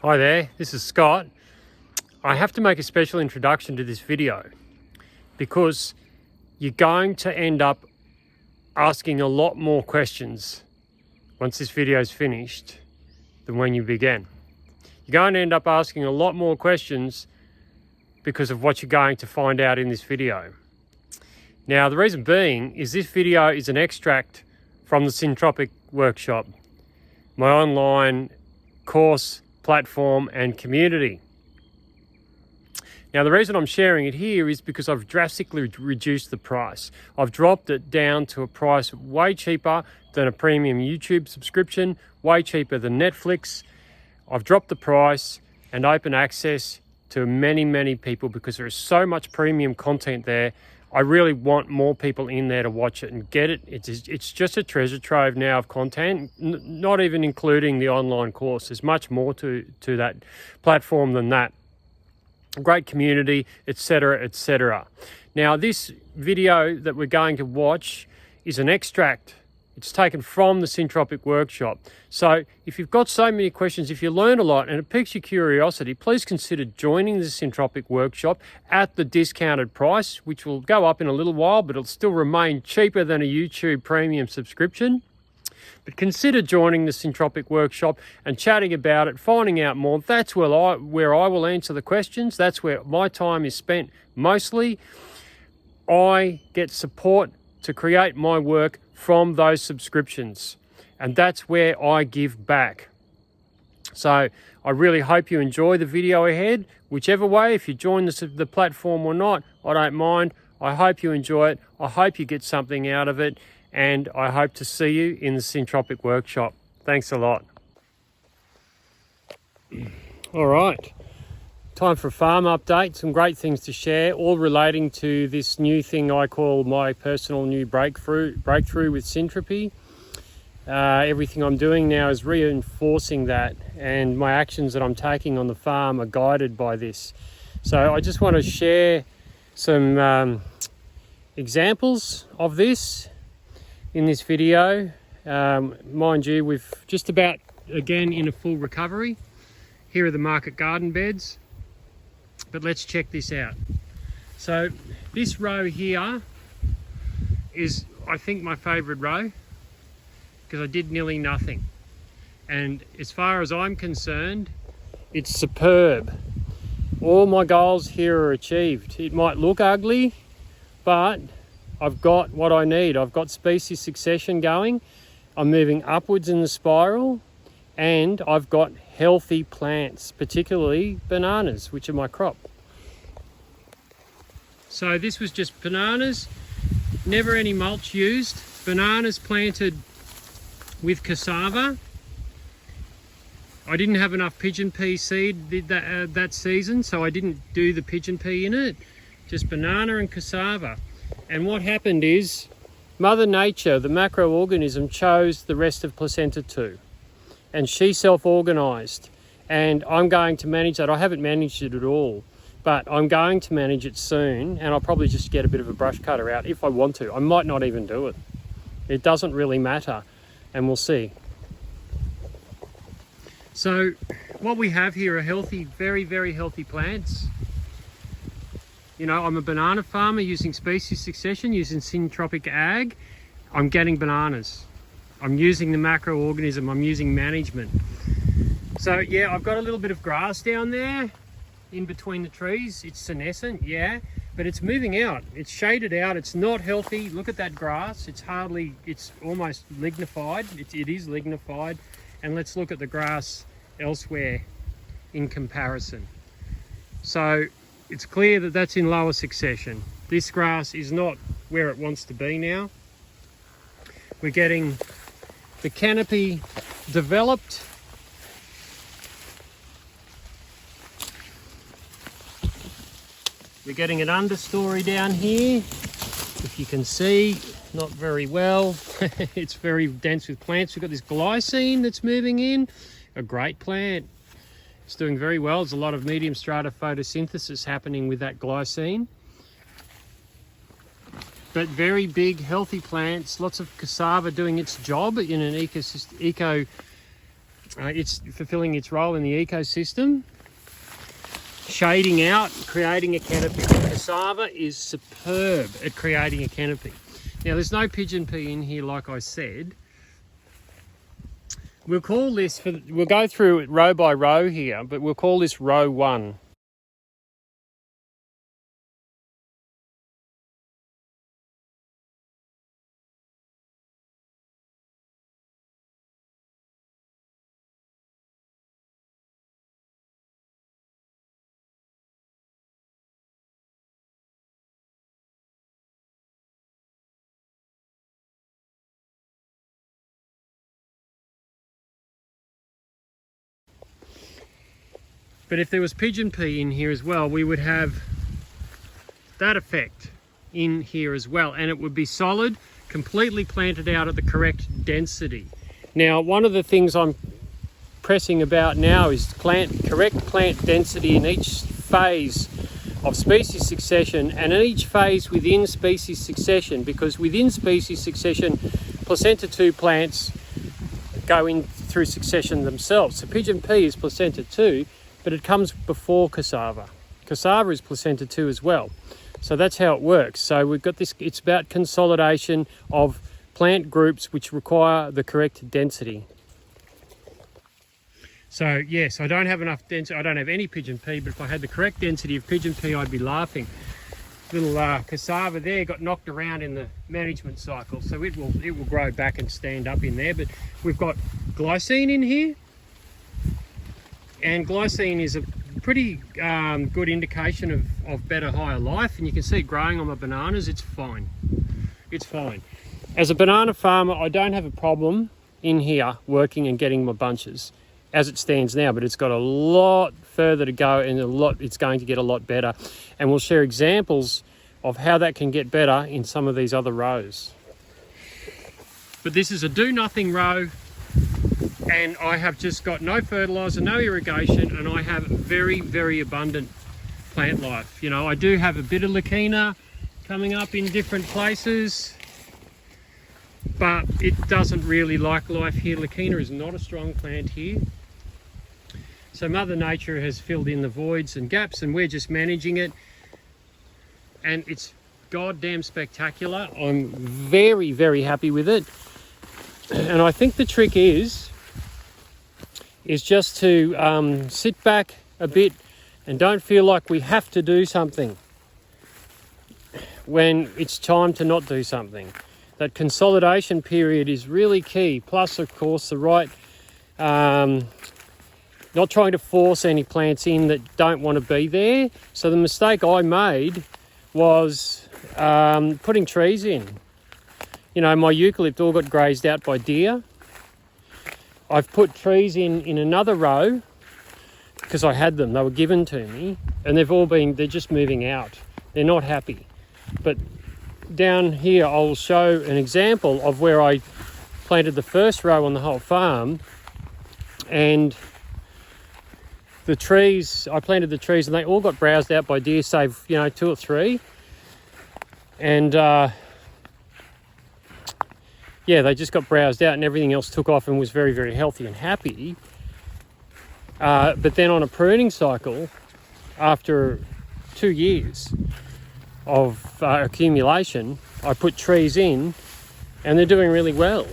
Hi there, this is Scott. I have to make a special introduction to this video because you're going to end up asking a lot more questions once this video is finished than when you began. You're going to end up asking a lot more questions because of what you're going to find out in this video. Now, the reason being is this video is an extract from the Syntropic Workshop, my online course, platform and community. Now, the reason I'm sharing it here is because I've drastically reduced the price. I've dropped it down to a price way cheaper than a premium YouTube subscription, way cheaper than Netflix. I've dropped the price and open access to many people because there is so much premium content there. I really want more people in there to watch it and get it. It's just a treasure trove now of content, not even including the online course. There's much more to that platform than that. Great community, etc., etc. Now, this video that we're going to watch is an extract. It's taken from the Syntropic Workshop. So if you've got so many questions, if you learn a lot and it piques your curiosity, please consider joining the Syntropic Workshop at the discounted price, which will go up in a little while, but it'll still remain cheaper than a YouTube premium subscription. But consider joining the Syntropic Workshop and chatting about it, finding out more. That's where I will answer the questions. That's where my time is spent mostly. I get support to create my work from those subscriptions, and that's where I give back. So I really hope you enjoy the video ahead, whichever way. If you join the platform or not, I don't mind. I hope you enjoy it. I hope you get something out of it, and I hope to see you in the Syntropic Workshop. Thanks a lot. All right, time for a farm update. Some great things to share, all relating to this new thing I call my personal new breakthrough with Syntropy. Everything I'm doing now is reinforcing that, and my actions that I'm taking on the farm are guided by this. So I just want to share some examples of this in this video. Mind you, we've just about again in a full recovery. Here are the market garden beds. But let's check this out. So this row here is, I think, my favorite row because I did nearly nothing. And as far as I'm concerned, it's superb. All my goals here are achieved. It might look ugly, but I've got what I need. I've got species succession going. I'm moving upwards in the spiral, and I've got healthy plants, particularly bananas, which are my crop. So this was just bananas, never any mulch used. Bananas planted with cassava. I didn't have enough pigeon pea seed that season, so I didn't do the pigeon pea in it, just banana and cassava. And what happened is Mother Nature, the macroorganism, chose the rest of placenta 2. And she self-organised, and I'm going to manage that. I haven't managed it at all, but I'm going to manage it soon, and I'll probably just get a bit of a brush cutter out if I want to. I might not even do it. It doesn't really matter, and we'll see. So what we have here are healthy, very healthy plants. You know, I'm a banana farmer using species succession, using Syntropic Ag. I'm getting bananas. I'm using the macroorganism, I'm using management. So yeah, I've got a little bit of grass down there in between the trees. It's senescent, yeah, but it's moving out. It's shaded out, it's not healthy. Look at that grass, it's almost lignified. It is lignified. And let's look at the grass elsewhere in comparison. So it's clear that that's in lower succession. This grass is not where it wants to be now. We're getting the canopy developed. We're getting an understory down here. If you can see, not very well. It's very dense with plants. We've got this glycine that's moving in. A great plant. It's doing very well. There's a lot of medium strata photosynthesis happening with that glycine. But very big, healthy plants, lots of cassava doing its job in an It's fulfilling its role in the ecosystem, shading out, creating a canopy. Cassava is superb at creating a canopy. Now there's no pigeon pea in here, like I said. We'll call this, we'll go through it row by row here, but we'll call this row 1. But if there was pigeon pea in here as well, we would have that effect in here as well, and it would be solid, completely planted out at the correct density. Now, one of the things I'm pressing about now is correct plant density in each phase of species succession, and in each phase within species succession, because within species succession, placenta 2 plants go in through succession themselves. So pigeon pea is placenta 2, but it comes before cassava. Cassava is placenta 2 as well. So that's how it works. So we've got this, it's about consolidation of plant groups which require the correct density. So yes, I don't have enough density, I don't have any pigeon pea, but if I had the correct density of pigeon pea, I'd be laughing. Little cassava there got knocked around in the management cycle, so it will grow back and stand up in there. But we've got glycine in here, and glycine is a pretty good indication of better, higher life, and you can see it growing on my bananas. It's fine. It's fine. As a banana farmer, I don't have a problem in here working and getting my bunches as it stands now, but it's got a lot further to go, and it's going to get a lot better, and we'll share examples of how that can get better in some of these other rows. But this is a do nothing row, and I have just got no fertilizer, no irrigation, and I have very, very abundant plant life. You know, I do have a bit of Leukina coming up in different places, but it doesn't really like life here. Leukina is not a strong plant here. So Mother Nature has filled in the voids and gaps, and we're just managing it. And it's goddamn spectacular. I'm very, very happy with it. And I think the trick is just to sit back a bit and don't feel like we have to do something when it's time to not do something. That consolidation period is really key. Plus, of course, the right, not trying to force any plants in that don't want to be there. So the mistake I made was putting trees in. You know, my eucalypt all got grazed out by deer. I've put trees in another row because I had them. They were given to me, and they're just moving out. They're not happy. But down here, I'll show an example of where I planted the first row on the whole farm, and the trees, I planted the trees and they all got browsed out by deer, save, 2 or 3. And yeah, they just got browsed out and everything else took off and was very, very healthy and happy. But then on a pruning cycle, after 2 years of accumulation, I put trees in and they're doing really well.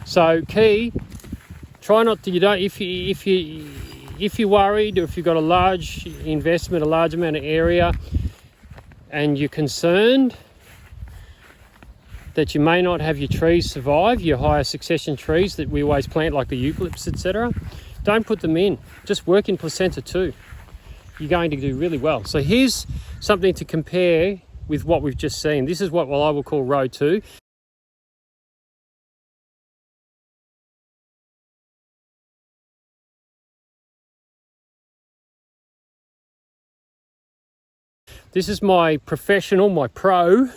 So key, try not to, if you're worried, or if you've got a large investment, a large amount of area, and you're concerned that you may not have your trees survive, your higher succession trees that we always plant, like the eucalypts, etc., don't put them in. Just work in placenta 2. You're going to do really well. So here's something to compare with what we've just seen. This is what I will call row 2. This is my professional, my pro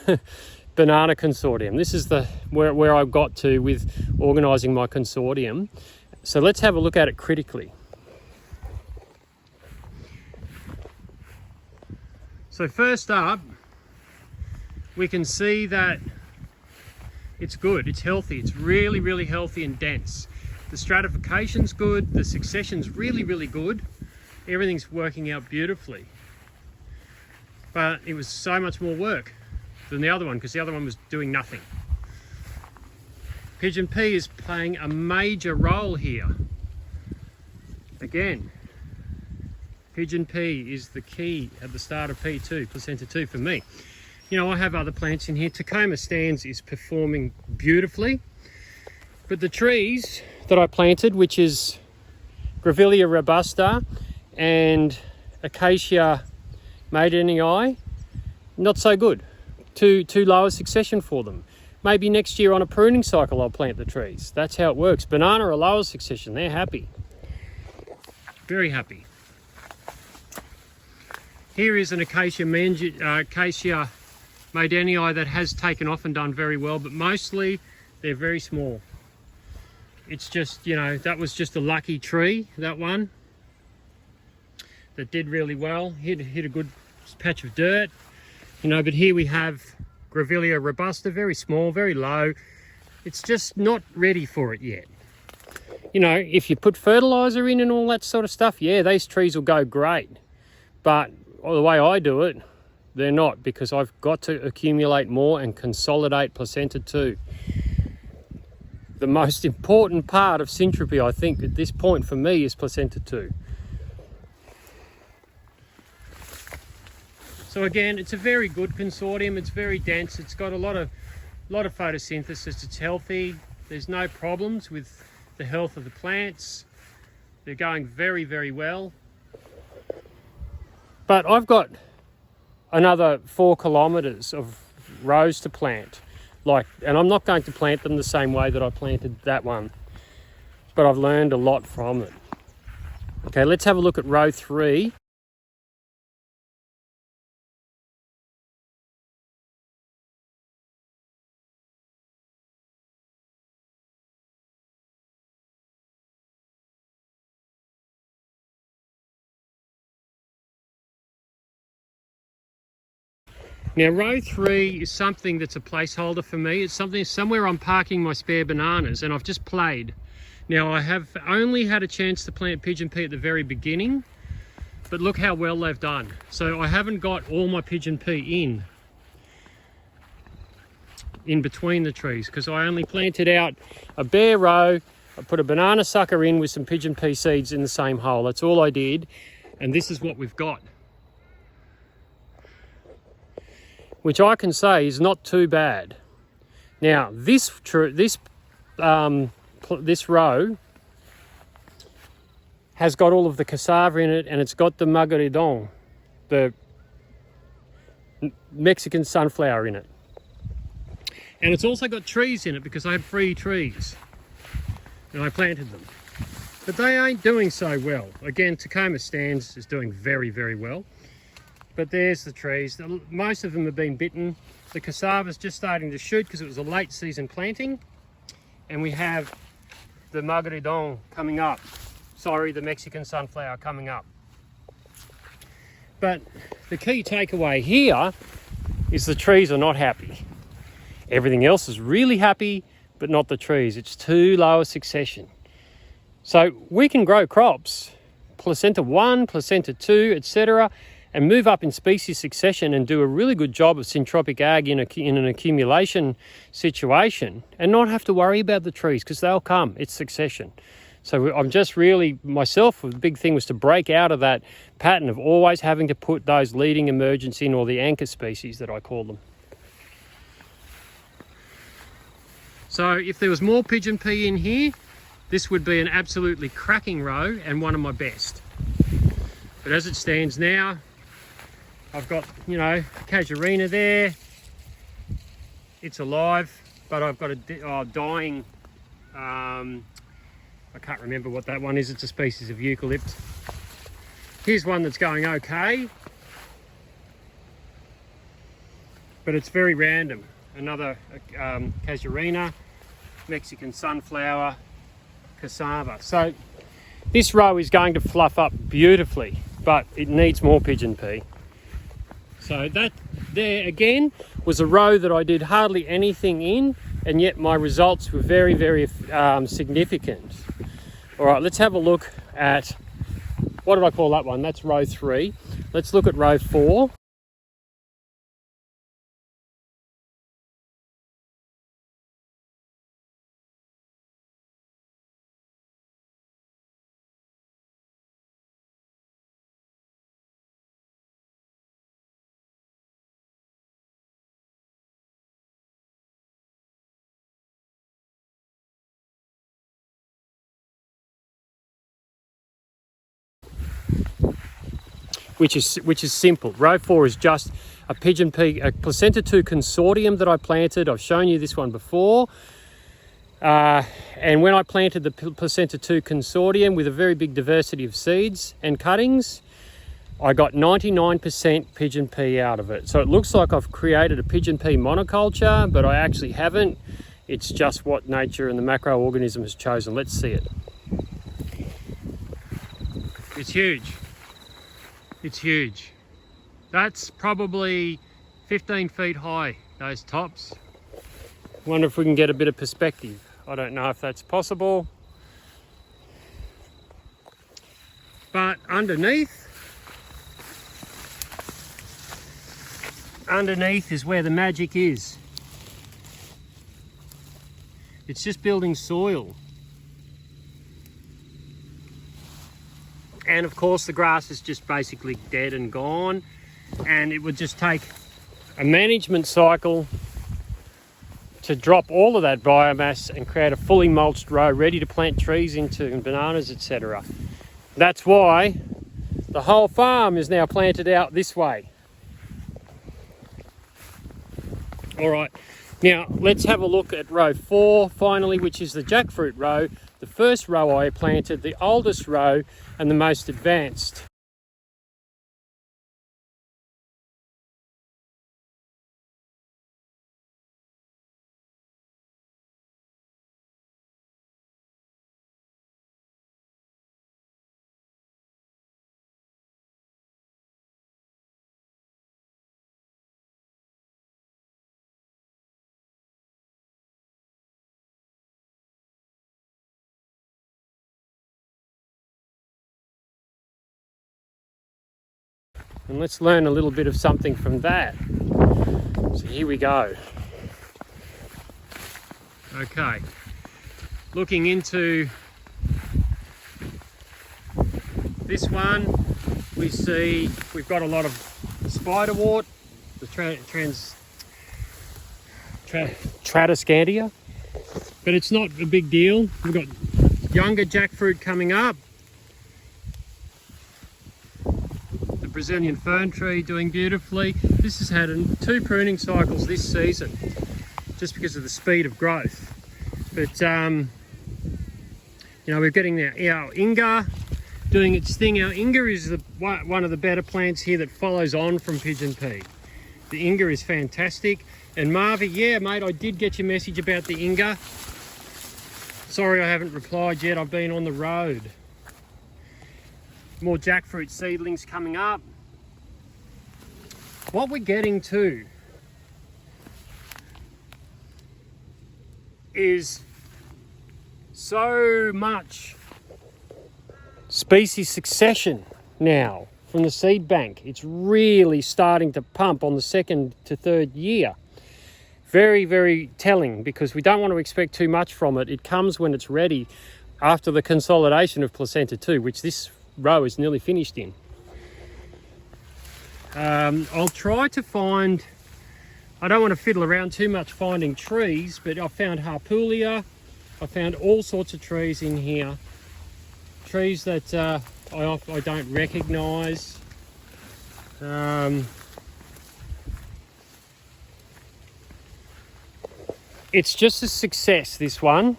banana consortium. This is where I got to with organising my consortium. So let's have a look at it critically. So first up, we can see that it's good, it's healthy, it's really, really healthy and dense. The stratification's good, the succession's really, really good. Everything's working out beautifully. But it was so much more work than the other one, because the other one was doing nothing. Pigeon pea is playing a major role here. Again, pigeon pea is the key at the start of P2, placenta 2 for me. You know, I have other plants in here. Tacoma stands is performing beautifully. But the trees that I planted, which is Grevillea robusta and Acacia maideni, not so good. Too low a succession for them. Maybe next year on a pruning cycle I'll plant the trees. That's how it works. Banana are lower succession. They're happy. Very happy. Here is an Acacia maideni that has taken off and done very well, but mostly they're very small. It's just, you know, that was just a lucky tree, that one, that did really well. Hit a good patch of dirt, you know, but here we have Grevillea robusta, very small, very low. It's just not ready for it yet. You know, if you put fertilizer in and all that sort of stuff, yeah, these trees will go great. But the way I do it, they're not, because I've got to accumulate more and consolidate placenta 2. The most important part of syntropy, I think, at this point for me is placenta 2. So again, it's a very good consortium. It's very dense. It's got a lot of photosynthesis. It's healthy. There's no problems with the health of the plants. They're going very, very well. But I've got another 4 kilometers of rows to plant. And I'm not going to plant them the same way that I planted that one, but I've learned a lot from it. Okay, let's have a look at row 3. Now row 3 is something that's a placeholder for me. It's somewhere I'm parking my spare bananas, and I've just played. Now I have only had a chance to plant pigeon pea at the very beginning, but look how well they've done. So I haven't got all my pigeon pea in between the trees, because I only planted out a bare row. I put a banana sucker in with some pigeon pea seeds in the same hole. That's all I did, and this is what we've got, which I can say is not too bad. Now this row has got all of the cassava in it, and it's got the margaridon, the Mexican sunflower in it. And it's also got trees in it, because I had free trees and I planted them. But they ain't doing so well. Again, Tacoma stands is doing very, very well. But there's the trees. Most of them have been bitten. The cassava's just starting to shoot because it was a late season planting. And we have the margaridon coming up. Sorry, the Mexican sunflower coming up. But the key takeaway here is the trees are not happy. Everything else is really happy, but not the trees. It's too low a succession. So we can grow crops, placenta 1, placenta 2, etc., and move up in species succession and do a really good job of syntropic ag in an accumulation situation, and not have to worry about the trees, because they'll come. It's succession. So I'm just really, myself, the big thing was to break out of that pattern of always having to put those leading emergents in, or the anchor species that I call them. So if there was more pigeon pea in here, this would be an absolutely cracking row and one of my best. But as it stands now, I've got, you know, casuarina there. It's alive, but I've got a dying, I can't remember what that one is. It's a species of eucalypt. Here's one that's going okay, but it's very random. Another casuarina, Mexican sunflower, cassava. So this row is going to fluff up beautifully, but it needs more pigeon pea. So that there again was a row that I did hardly anything in, and yet my results were very, very significant. All right, let's have a look at, what did I call that one? That's row 3. Let's look at row 4. Which is simple. Row 4 is just a pigeon pea, a placenta 2 consortium that I planted. I've shown you this one before. And when I planted the placenta 2 consortium with a very big diversity of seeds and cuttings, I got 99% pigeon pea out of it. So it looks like I've created a pigeon pea monoculture, but I actually haven't. It's just what nature and the macroorganism has chosen. Let's see it. It's huge. It's huge. That's probably 15 feet high, those tops. Wonder if we can get a bit of perspective. I don't know if that's possible. But underneath is where the magic is. It's just building soil. And of course the grass is just basically dead and gone, and it would just take a management cycle to drop all of that biomass and create a fully mulched row ready to plant trees into and bananas, etc. That's why the whole farm is now planted out this way. All right, now let's have a look at row 4 finally, which is the jackfruit row. The first row I planted, the oldest row and the most advanced. And let's learn a little bit of something from that. So here we go. Okay, looking into this one, we see we've got a lot of spiderwort, the Tradescantia, but it's not a big deal. We've got younger jackfruit coming up. Brazilian fern tree doing beautifully. This has had 2 pruning cycles this season just because of the speed of growth. But you know, we're getting our Inga doing its thing. Our Inga is one of the better plants here that follows on from pigeon pea. The Inga is fantastic. And Marvy, yeah mate, I did get your message about the Inga. Sorry I haven't replied yet, I've been on the road. More jackfruit seedlings coming up. What we're getting to is so much species succession now from the seed bank. It's really starting to pump on the 2nd to 3rd year. Very, very telling, because we don't want to expect too much from it. It comes when it's ready after the consolidation of placenta 2, which this row is nearly finished in. I'll try to find, I don't want to fiddle around too much finding trees, but I found Harpullia, I found all sorts of trees in here. Trees that I don't recognise. It's just a success, this one.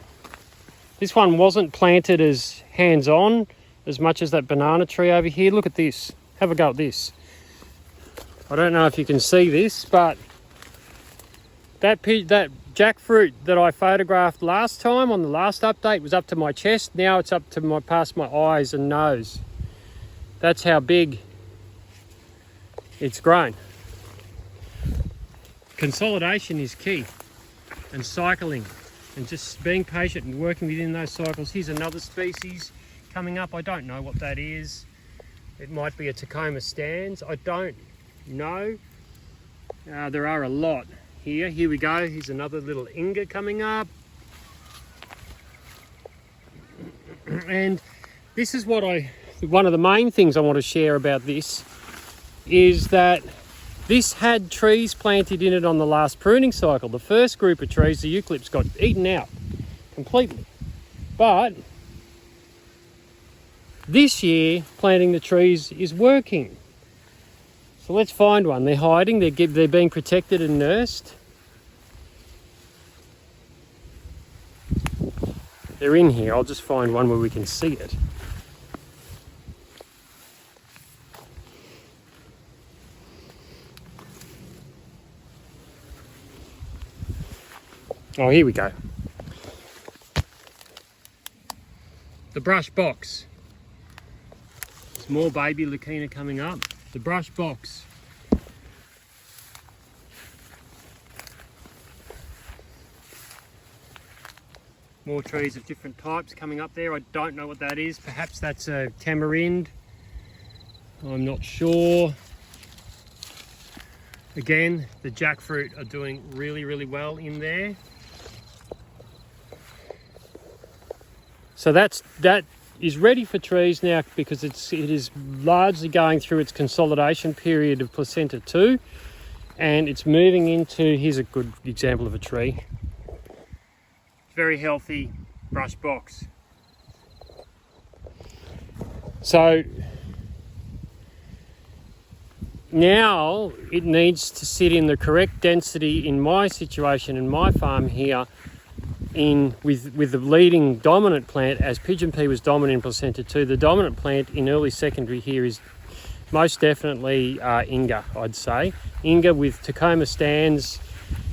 This one wasn't planted as hands-on as much as that banana tree over here. Look at this. Have a go at this. I don't know if you can see this, but that jackfruit that I photographed last time on the last update was up to my chest. Now it's up to past my eyes and nose. That's how big it's grown. Consolidation is key, and cycling. and just being patient and working within those cycles. Here's another species coming up. I don't know what that is. It might be a Tacoma stans. I don't know. There are a lot here. Here we go. Here's another little Inga coming up. And this is what one of the main things I want to share about this is that this had trees planted in it on the last pruning cycle. The first group of trees, the eucalypts, got eaten out completely. But this year, planting the trees is working. So let's find one. They're hiding, they're being protected and nursed. They're in here. I'll just find one where we can see it. Oh, here we go. The brush box. There's more baby Leucaena coming up. The brush box. More trees of different types coming up there. I don't know what that is. Perhaps that's a tamarind. I'm not sure. Again, the jackfruit are doing really, really well in there. So that is ready for trees now because it is largely going through its consolidation period of placenta 2, and it's moving into, here's a good example of a tree. Very healthy brush box. So now it needs to sit in the correct density in my situation, in my farm here, with the leading dominant plant, as pigeon pea was dominant in placenta 2. The dominant plant in early secondary here is most definitely Inga, I'd say. Inga with Tacoma stans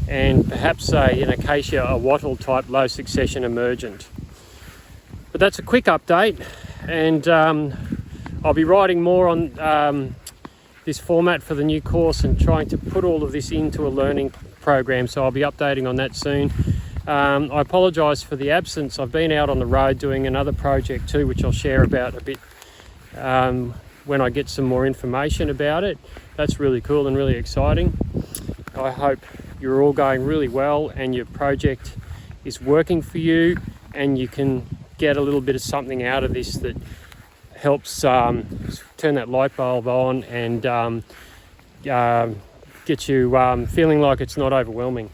and perhaps an acacia, a wattle type low succession emergent. But that's a quick update, and I'll be writing more on this format for the new course and trying to put all of this into a learning program, so I'll be updating on that soon. I apologise for the absence. I've been out on the road doing another project too, which I'll share about a bit when I get some more information about it. That's really cool and really exciting. I hope you're all going really well and your project is working for you, and you can get a little bit of something out of this that helps turn that light bulb on and get you feeling like it's not overwhelming.